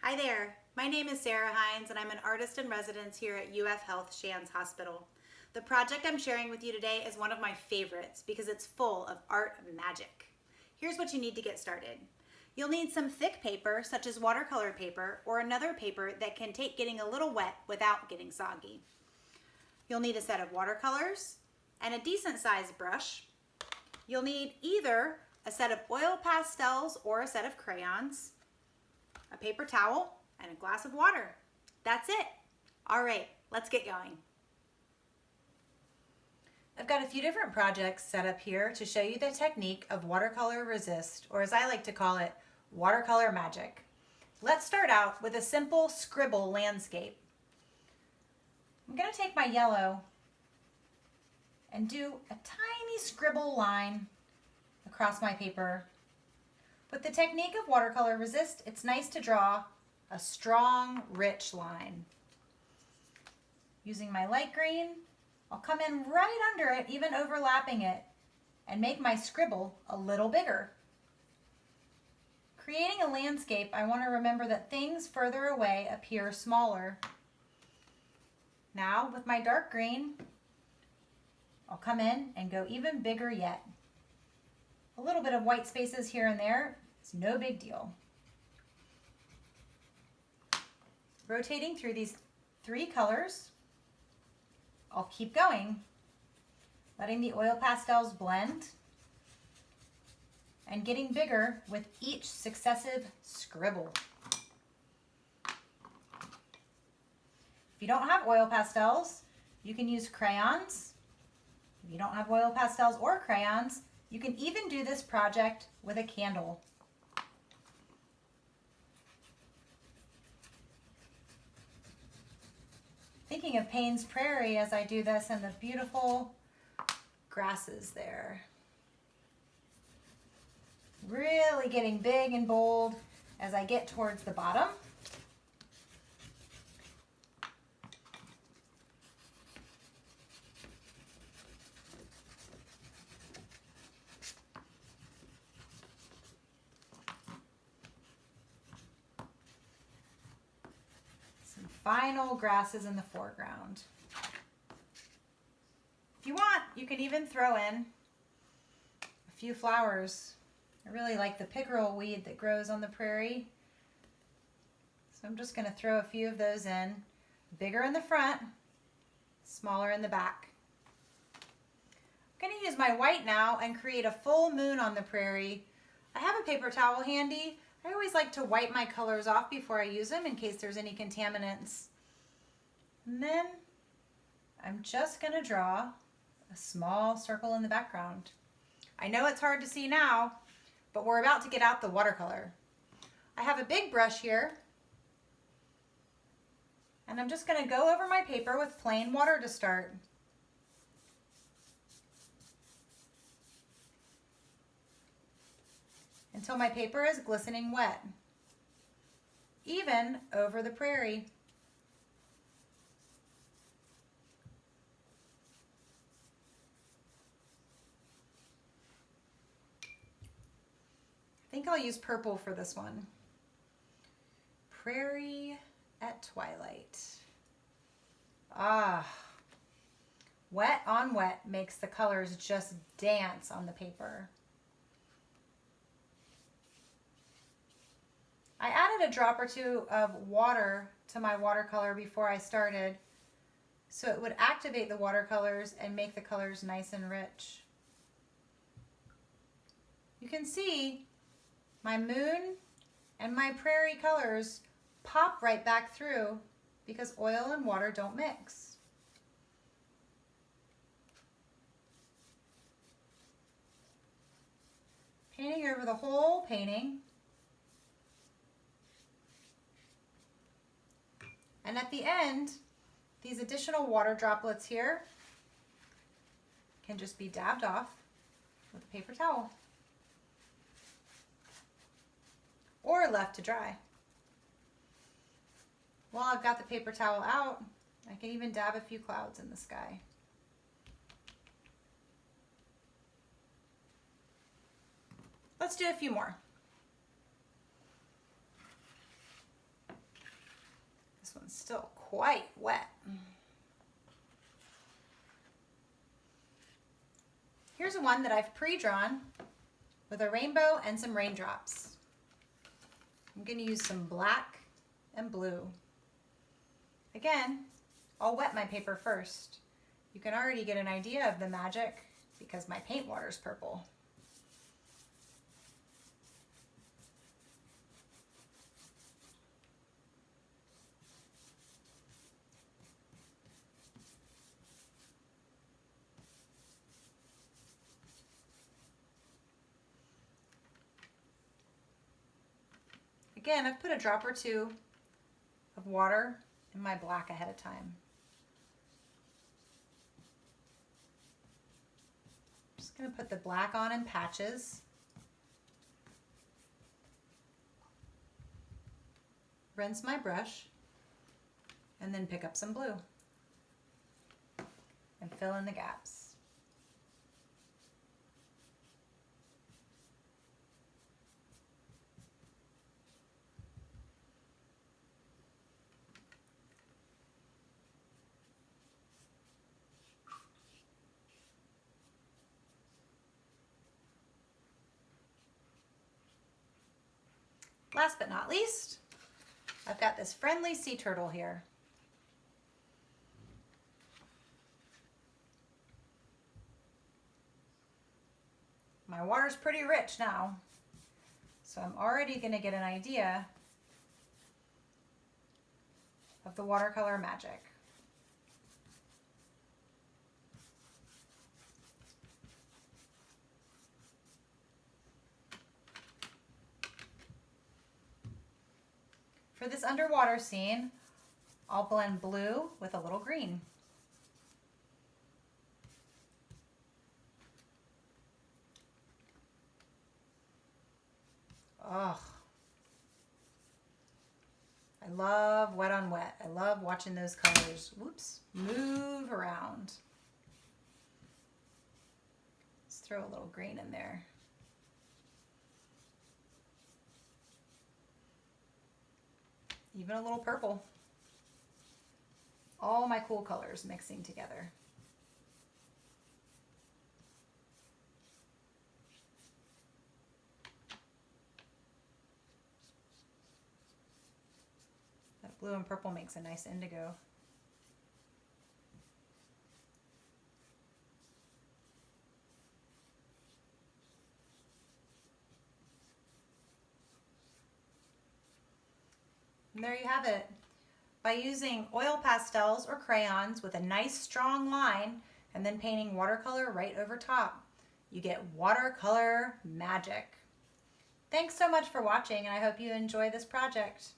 Hi there, my name is Sarah Hinds and I'm an artist in residence here at UF Health Shands Hospital. The project I'm sharing with you today is one of my favorites because it's full of art magic. Here's what you need to get started. You'll need some thick paper such as watercolor paper or another paper that can take getting a little wet without getting soggy. You'll need a set of watercolors and a decent sized brush. You'll need either a set of oil pastels or a set of crayons, a paper towel, and a glass of water. That's it. All right, let's get going. I've got a few different projects set up here to show you the technique of watercolor resist, or as I like to call it, watercolor magic. Let's start out with a simple scribble landscape. I'm going to take my yellow and do a tiny scribble line across my paper. With the technique of watercolor resist, it's nice to draw a strong, rich line. Using my light green, I'll come in right under it, even overlapping it, and make my scribble a little bigger. Creating a landscape, I want to remember that things further away appear smaller. Now, with my dark green, I'll come in and go even bigger yet. A little bit of white spaces here and there, it's no big deal. Rotating through these three colors, I'll keep going, letting the oil pastels blend and getting bigger with each successive scribble. If you don't have oil pastels, you can use crayons. If you don't have oil pastels or crayons, you can even do this project with a candle. Thinking of Payne's Prairie as I do this and the beautiful grasses there. Really getting big and bold as I get towards the bottom. Final grasses in the foreground. If you want, you can even throw in a few flowers. I really like the pickerel weed that grows on the prairie. So I'm just going to throw a few of those in. Bigger in the front, smaller in the back. I'm going to use my white now and create a full moon on the prairie. I have a paper towel handy. I always like to wipe my colors off before I use them in case there's any contaminants. And then I'm just going to draw a small circle in the background. I know it's hard to see now, but we're about to get out the watercolor. I have a big brush here, and I'm just going to go over my paper with plain water to start. Until my paper is glistening wet, even over the prairie. I think I'll use purple for this one. Prairie at twilight. Ah, wet on wet makes the colors just dance on the paper. I added a drop or two of water to my watercolor before I started, so it would activate the watercolors and make the colors nice and rich. You can see my moon and my prairie colors pop right back through because oil and water don't mix. Painting over the whole painting. And at the end, these additional water droplets here can just be dabbed off with a paper towel or left to dry. While I've got the paper towel out, I can even dab a few clouds in the sky. Let's do a few more. one's still quite wet. Here's one that I've pre-drawn with a rainbow and some raindrops. I'm going to use some black and blue. Again, I'll wet my paper first. You can already get an idea of the magic because my paint water's purple. Again, I've put a drop or two of water in my black ahead of time. Just going to put the black on in patches. Rinse my brush and then pick up some blue and fill in the gaps. Last but not least, I've got this friendly sea turtle here. My water's pretty rich now, so I'm already going to get an idea of the watercolor magic. For this underwater scene, I'll blend blue with a little green. Oh, I love wet on wet. I love watching those colors, whoops, move around. Let's throw a little green in there. Even a little purple. All my cool colors mixing together. That blue and purple makes a nice indigo. And there you have it. By using oil pastels or crayons with a nice strong line and then painting watercolor right over top, you get watercolor magic. Thanks so much for watching, and I hope you enjoy this project.